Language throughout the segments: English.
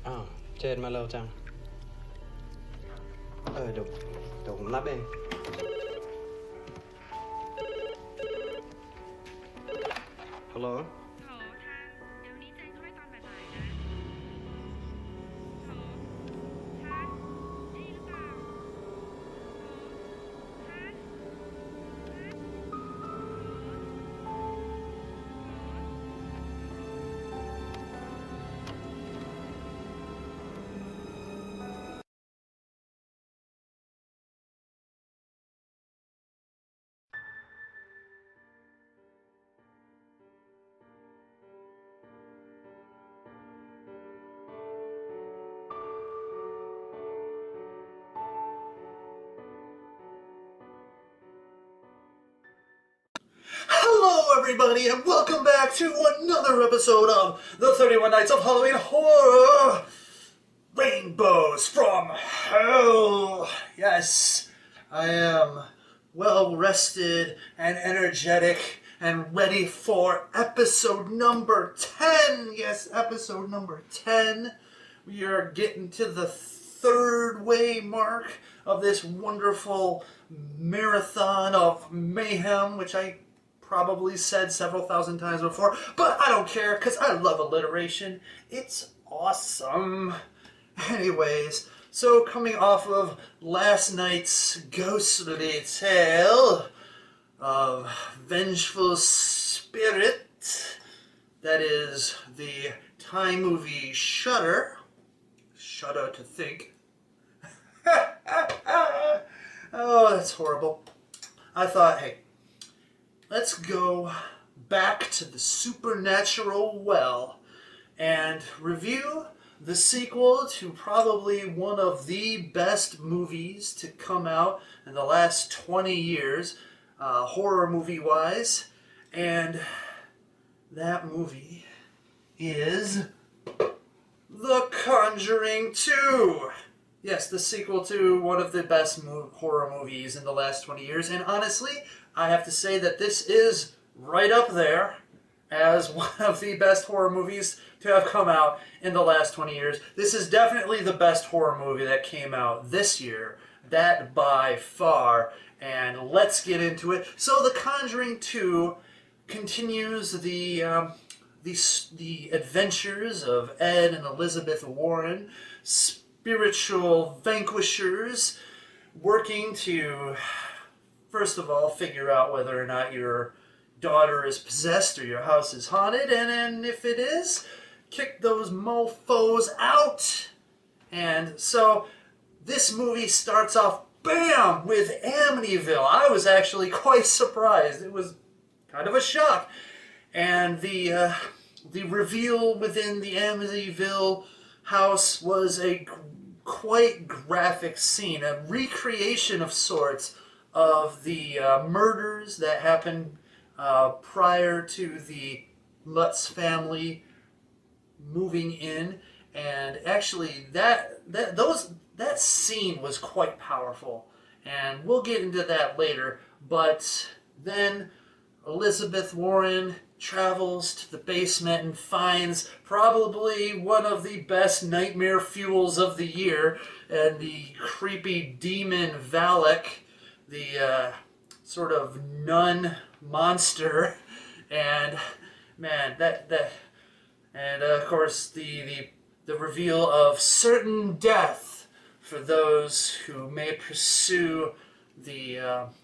อ้าวเจนมาเร็วจังเดี๋ยวผมรับเองฮัลโหลโหทางเดี๋ยวนี้เจนเข้าไปตอนบ่ายๆนะโหทางได้ยินหรือเปล่าโหทางHello everybody and welcome back to another episode of the 31 Nights of Halloween Horror Rainbows from Hell. Yes, I am well rested and energetic and ready for episode number 10. Yes, episode number 10. We are getting to the third way mark of this wonderful marathon of mayhem, which I probably said several thousand times before, but I don't care because I love alliteration. It's awesome. Anyways, so coming off of last night's ghostly tale of Vengeful Spirit, that is the Thai movie Shudder to think. Oh, that's horrible. I thought, hey, let's go back to the supernatural well and review the sequel to probably one of the best movies to come out in the last 20 years, horror movie-wise. And that movie is The Conjuring 2. Yes, the sequel to one of the best horror movies in the last 20 years. And honestly, I have to say that this is right up there as one of the best horror movies to have come out in the last 20 years. This is definitely the best horror movie that came out this year. That by far. And let's get into it. So The Conjuring 2 continues the adventures of Ed and Elizabeth Warren, spiritual vanquishers, working to, first of all, figure out whether or not your daughter is possessed or your house is haunted, and then if it is, kick those mofos out. And so this movie starts off, bam, with Amityville. I was actually quite surprised. It was kind of a shock. And the reveal within the Amityville house was a quite graphic scene, a recreation of sorts of the murders that happened prior to the Lutz family moving in, and actually that scene was quite powerful, and we'll get into that later. But then Elizabeth Warren travels to the basement and finds probably one of the best nightmare fuels of the year, and the creepy demon Valak, the sort of nun monster, and man, and of course the reveal of certain death for those who may pursue the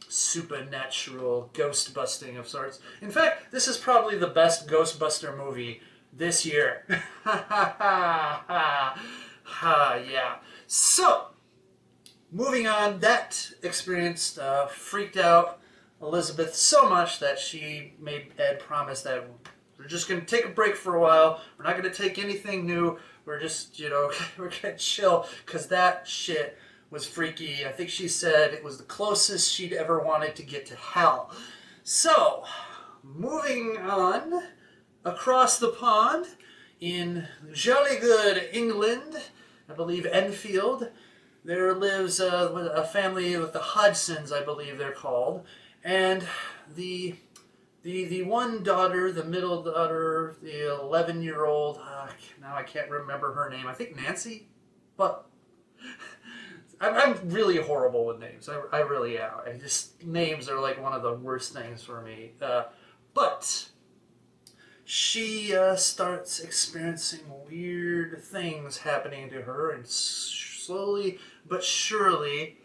supernatural ghost busting of sorts. In fact, this is probably the best Ghostbuster movie this year. Yeah. So, moving on, that experience freaked out Elizabeth so much that she made Ed promise that we're just going to take a break for a while. We're not going to take anything new. We're just, we're going to chill, because that shit was freaky. I think she said it was the closest she'd ever wanted to get to hell. So, moving on, across the pond, in jolly good England, I believe Enfield, there lives a family with the Hudsons, I believe they're called, and the The one daughter, the middle daughter, the 11-year-old, now I can't remember her name. I think Nancy, but I'm really horrible with names. I really am. Names are like one of the worst things for me. But she starts experiencing weird things happening to her, and slowly but surely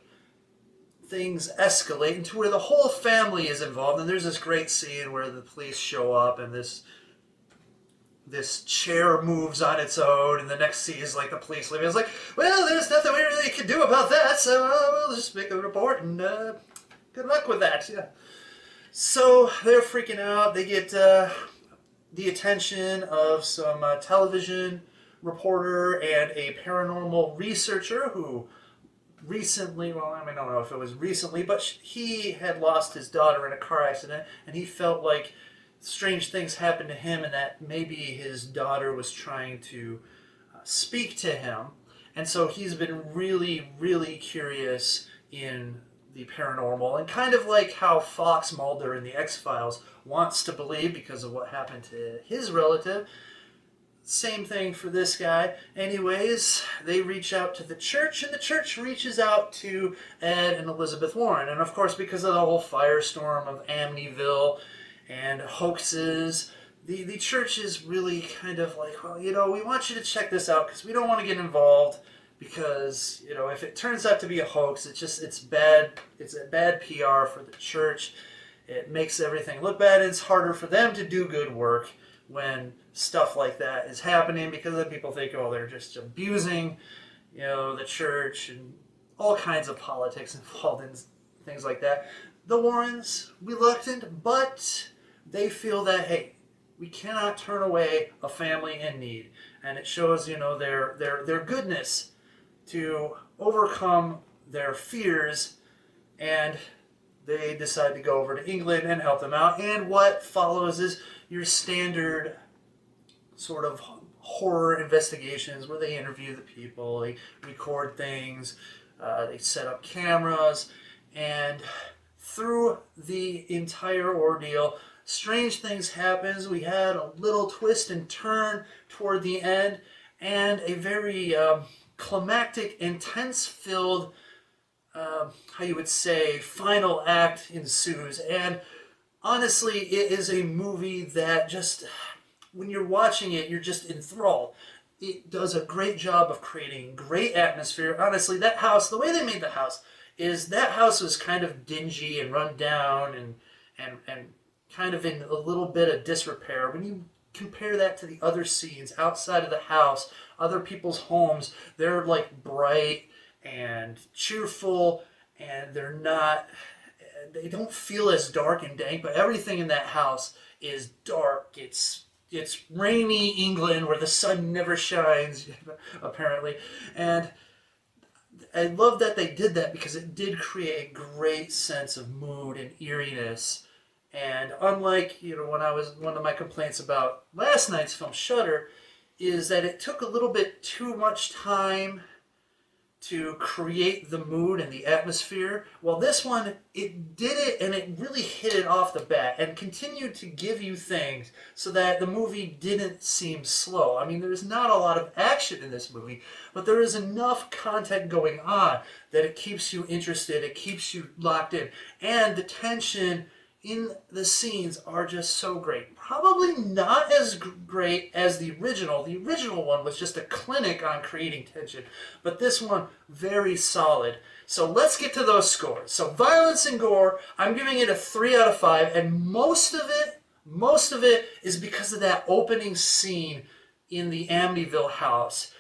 things escalate into where the whole family is involved. And there's this great scene where the police show up, and this chair moves on its own, and the next scene is like the police leaving. It's like, well, there's nothing we really can do about that, so we'll just make a report, and good luck with that. Yeah. So they're freaking out. They get the attention of some television reporter and a paranormal researcher who recently, well, I don't know if it was recently, but he had lost his daughter in a car accident, and he felt like strange things happened to him, and that maybe his daughter was trying to speak to him. And so he's been really, really curious in the paranormal, and kind of like how Fox Mulder in the X-Files wants to believe because of what happened to his relative. Same thing for this guy. Anyways, they reach out to the church, and the church reaches out to Ed and Elizabeth Warren. And of course, because of the whole firestorm of Amityville and hoaxes, the church is really kind of like, well, we want you to check this out because we don't want to get involved, because if it turns out to be a hoax, it's bad. It's a bad PR for the church. It makes everything look bad, and it's harder for them to do good work when stuff like that is happening, because then people think, oh, they're just abusing the church, and all kinds of politics involved in things like that. The Warrens, reluctant, but they feel that, hey, we cannot turn away a family in need. And it shows, their goodness to overcome their fears, and they decide to go over to England and help them out. And what follows is your standard sort of horror investigations where they interview the people, they record things, they set up cameras, and through the entire ordeal, strange things happen. We had a little twist and turn toward the end, and a very climactic, intense-filled, how you would say, final act ensues. And honestly, it is a movie that just, when you're watching it, you're just enthralled. It does a great job of creating great atmosphere. Honestly, that house, the way they made the house, is that house was kind of dingy and run down and kind of in a little bit of disrepair. When you compare that to the other scenes outside of the house, other people's homes, they're like bright and cheerful, and they don't feel as dark and dank, but everything in that house is dark. It's rainy England where the sun never shines, apparently. And I love that they did that, because it did create a great sense of mood and eeriness. And unlike, one of my complaints about last night's film, Shudder, is that it took a little bit too much time to create the mood and the atmosphere. Well, this one, it did it, and it really hit it off the bat and continued to give you things so that the movie didn't seem slow. I mean, there's not a lot of action in this movie, but there is enough content going on that it keeps you interested, it keeps you locked in, and the tension in the scenes are just so great. Probably not as great as the original. The original one was just a clinic on creating tension, but this one, very solid. So let's get to those scores. So violence and gore, I'm giving it a 3 out of 5, and most of it is because of that opening scene in the Amityville house.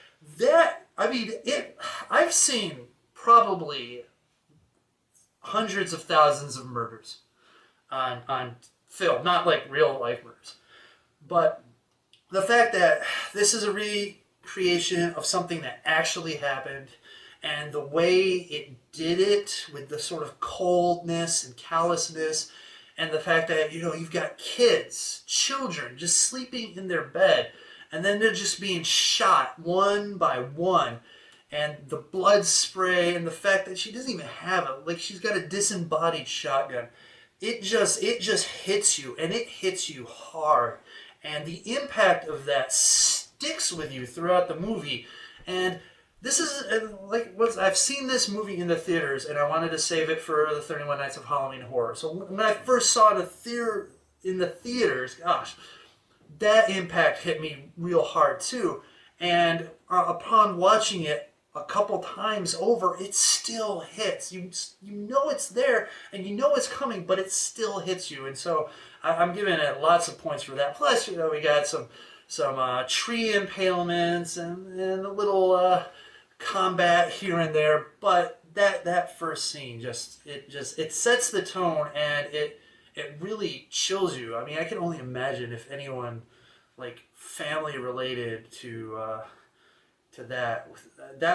I've seen probably hundreds of thousands of murders on film, not like real life murders, but the fact that this is a recreation of something that actually happened, and the way it did it with the sort of coldness and callousness, and the fact that you've got children just sleeping in their bed, and then they're just being shot one by one, and the blood spray, and the fact that she doesn't even have it, like she's got a disembodied shotgun. it just hits you, and it hits you hard, and the impact of that sticks with you throughout the movie. And this is I've seen this movie in the theaters, and I wanted to save it for the 31 Nights of Halloween Horror. So when I first saw it in the theaters, gosh, that impact hit me real hard too. And upon watching it a couple times over, it still hits. You know it's there, and you know it's coming, but it still hits you. And so I'm giving it lots of points for that. Plus, you know, we got some tree impalements and a little combat here and there. But that first scene it sets the tone, and it really chills you. I mean, I can only imagine if anyone like family related to that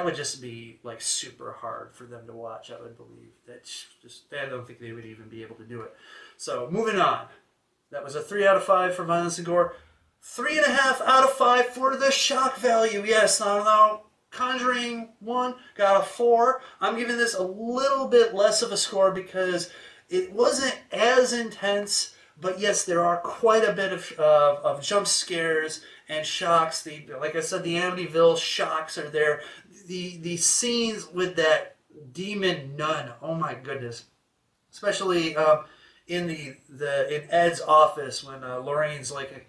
would just be like super hard for them to watch. I would believe I don't think they would even be able to do it. So moving on, that was a 3 out of 5 for violence and gore. 3.5 out of 5 for the shock value. Yes, now Conjuring 1 got a 4. I'm giving this a little bit less of a score because it wasn't as intense. But yes, there are quite a bit of jump scares and shocks. Like I said, the Amityville shocks are there. The scenes with that demon nun, oh my goodness. Especially in Ed's office when Lorraine's like,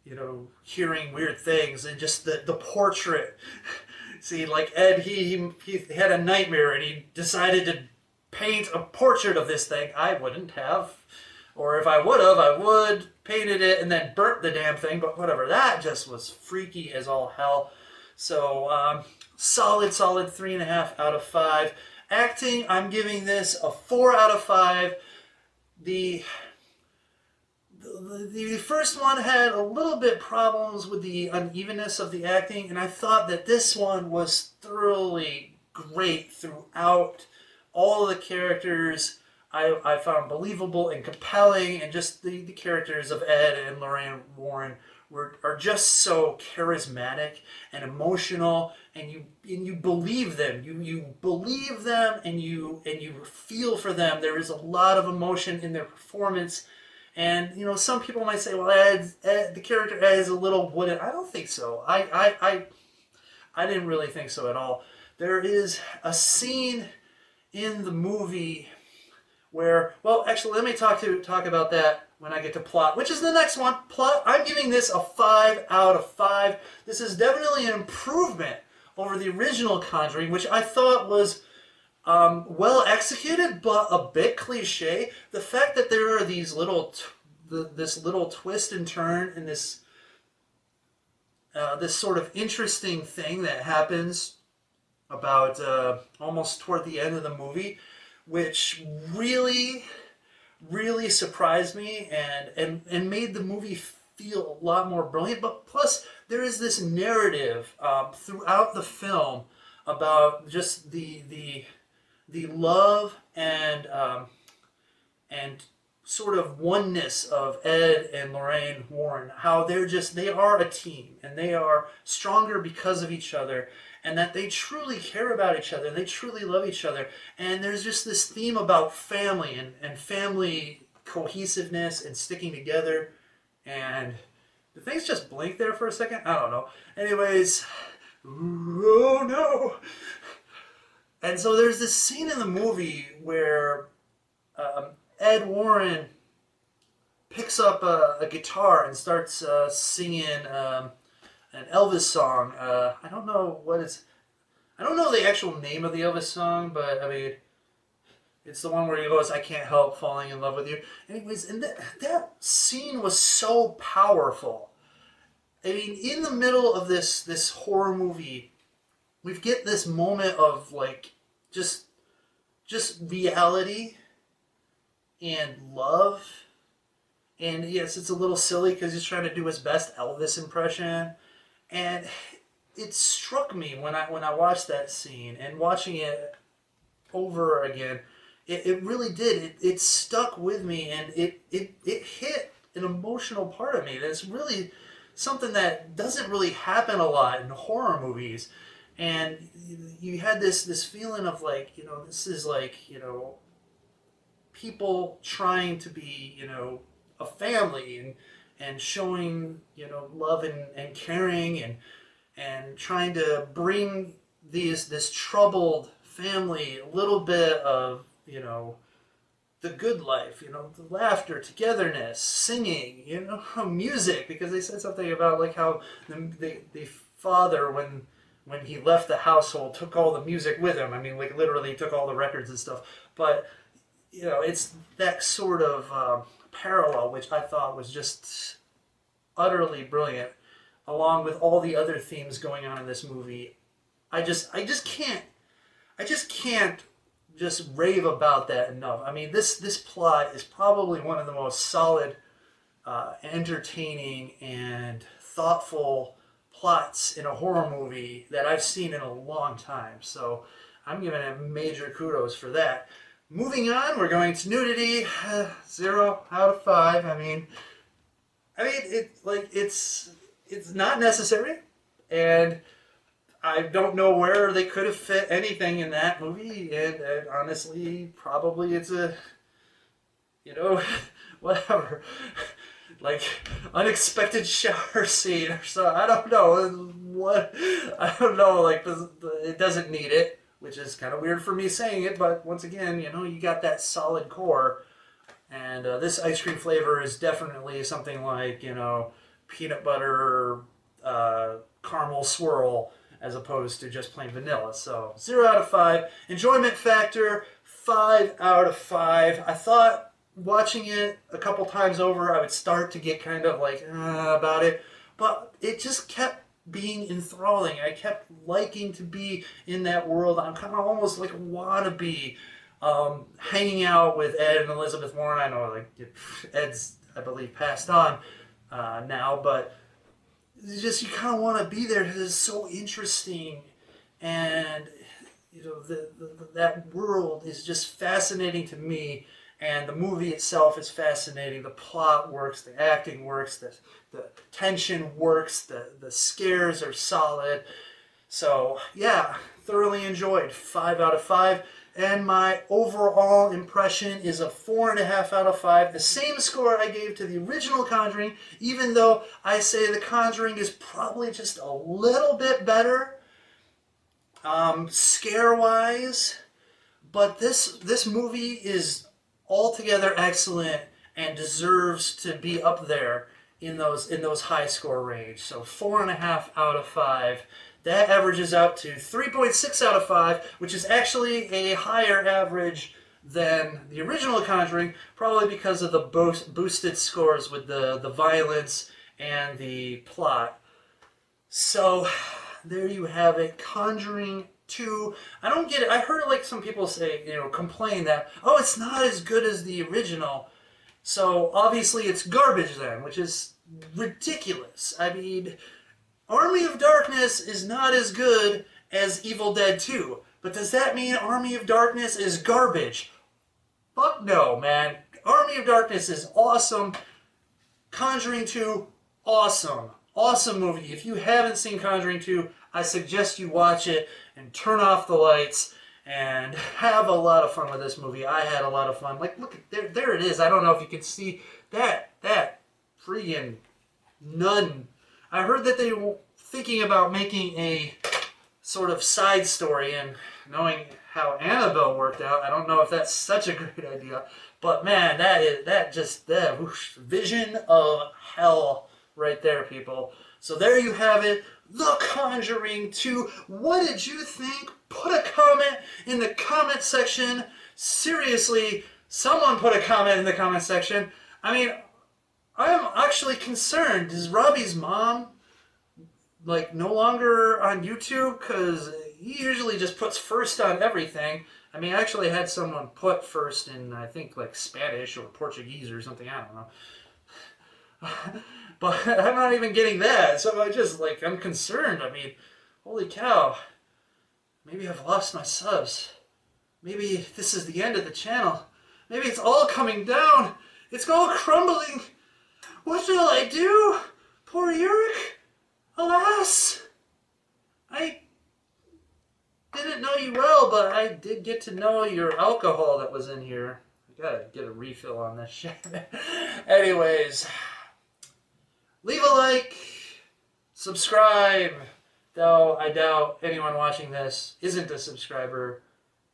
you know, hearing weird things, and just the portrait. See, like Ed, he had a nightmare and he decided to paint a portrait of this thing. I wouldn't have. Or if I would have, I would painted it and then burnt the damn thing. But whatever, that just was freaky as all hell. So solid 3.5 out of 5. Acting, I'm giving this a 4 out of 5. The first one had a little bit problems with the unevenness of the acting, and I thought that this one was thoroughly great throughout. All of the characters I found believable and compelling, and just the characters of Ed and Lorraine Warren are just so charismatic and emotional, and you believe them. You believe them, and you feel for them. There is a lot of emotion in their performance. And you know, some people might say, well, the character Ed is a little wooden. I don't think so. I didn't really think so at all. There is a scene in the movie where, well, actually, let me talk about that when I get to plot, which is the next one. Plot, I'm giving this a 5 out of 5. This is definitely an improvement over the original Conjuring, which I thought was well executed, but a bit cliche. The fact that there are these this little twist and turn and this sort of interesting thing that happens about almost toward the end of the movie, which really, really surprised me and made the movie feel a lot more brilliant. But plus, there is this narrative throughout the film about just the love and sort of oneness of Ed and Lorraine Warren. How they are a team, and they are stronger because of each other. And that they truly care about each other. They truly love each other. And there's just this theme about family and family cohesiveness and sticking together. And did things just blink there for a second? I don't know. Anyways, oh no. And so there's this scene in the movie where Ed Warren picks up a guitar and starts singing an Elvis song. I don't know the actual name of the Elvis song, but I mean, it's the one where he goes, "I can't help falling in love with you." Anyways, and that scene was so powerful. I mean, in the middle of this horror movie, we get this moment of like just reality and love. And yes, it's a little silly because he's trying to do his best Elvis impression. And it struck me when I watched that scene, and watching it over again, it really did. It stuck with me, and it hit an emotional part of me. That's really something that doesn't really happen a lot in horror movies. And you had this feeling of like, you know, this is like, you know, people trying to be, a family and showing, love and caring and trying to bring this troubled family a little bit of, the good life, the laughter, togetherness, singing, music, because they said something about like how the father, when he left the household, took all the music with him. I mean, like literally took all the records and stuff. But, it's that sort of parallel, which I thought was just utterly brilliant, along with all the other themes going on in this movie. I just can't just rave about that enough. I mean, this plot is probably one of the most solid, entertaining, and thoughtful plots in a horror movie that I've seen in a long time. So I'm giving it major kudos for that. Moving on, we're going to Nudity. 0 out of 5. I mean, it's not necessary, and I don't know where they could have fit anything in that movie, and honestly, probably it's a, whatever, like, unexpected shower scene or so. I don't know, like, it doesn't need it, which is kind of weird for me saying it, but once again, you got that solid core, and this ice cream flavor is definitely something like, peanut butter, caramel swirl, as opposed to just plain vanilla. So 0 out of 5. Enjoyment factor, 5 out of 5. I thought watching it a couple times over, I would start to get kind of like about it, but it just kept being enthralling. I kept liking to be in that world. I'm kind of almost like a wannabe, hanging out with Ed and Elizabeth Warren. I know like Ed's, I believe, passed on now, but you kind of want to be there because it's so interesting, and that world is just fascinating to me, and the movie itself is fascinating. The plot works, the acting works, the tension works, the scares are solid. So yeah, thoroughly enjoyed. 5 out of 5. And my overall impression is a 4.5 out of 5. The same score I gave to the original Conjuring, even though I say the Conjuring is probably just a little bit better, scare-wise. But this movie is altogether excellent and deserves to be up there in those high score range. So 4.5 out of 5. That averages out to 3.6 out of 5, which is actually a higher average than the original Conjuring, probably because of the boosted scores with the violence and the plot. So there you have it, Conjuring 2. I don't get it. I heard like some people say, complain that, oh, it's not as good as the original. So obviously it's garbage then, which is ridiculous. I mean, Army of Darkness is not as good as Evil Dead 2. But does that mean Army of Darkness is garbage? Fuck no, man. Army of Darkness is awesome. Conjuring 2, awesome. Awesome movie. If you haven't seen Conjuring 2, I suggest you watch it and turn off the lights and have a lot of fun with this movie. I had a lot of fun. Like, look, there it is. I don't know if you can see that freaking nun. I heard that they were thinking about making a sort of side story, and knowing how Annabelle worked out, I don't know if that's such a great idea. But man, that vision of hell right there, people. So there you have it, The Conjuring 2. What did you think? Put a comment in the comment section. Seriously, someone put a comment in the comment section. I mean, I'm actually concerned. Is Robbie's mom like no longer on YouTube? Because he usually just puts first on everything. I mean, I actually had someone put first in, I think, like Spanish or Portuguese or something. I don't know. But I'm not even getting that. So I'm concerned. I mean, holy cow. Maybe I've lost my subs. Maybe this is the end of the channel. Maybe it's all coming down. It's all crumbling. What shall I do? Poor Yurik. Alas. I didn't know you well, but I did get to know your alcohol that was in here. Gotta get a refill on this shit. Anyways, leave a like, subscribe. Though I doubt anyone watching this isn't a subscriber,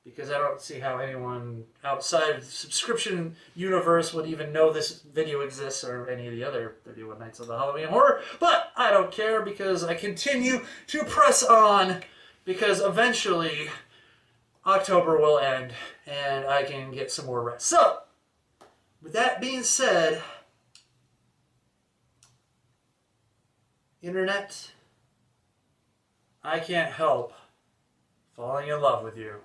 because I don't see how anyone outside of the subscription universe would even know this video exists or any of the other 31 Nights of the Halloween Horror. But I don't care, because I continue to press on, because eventually October will end and I can get some more rest. So, with that being said, Internet, I can't help falling in love with you.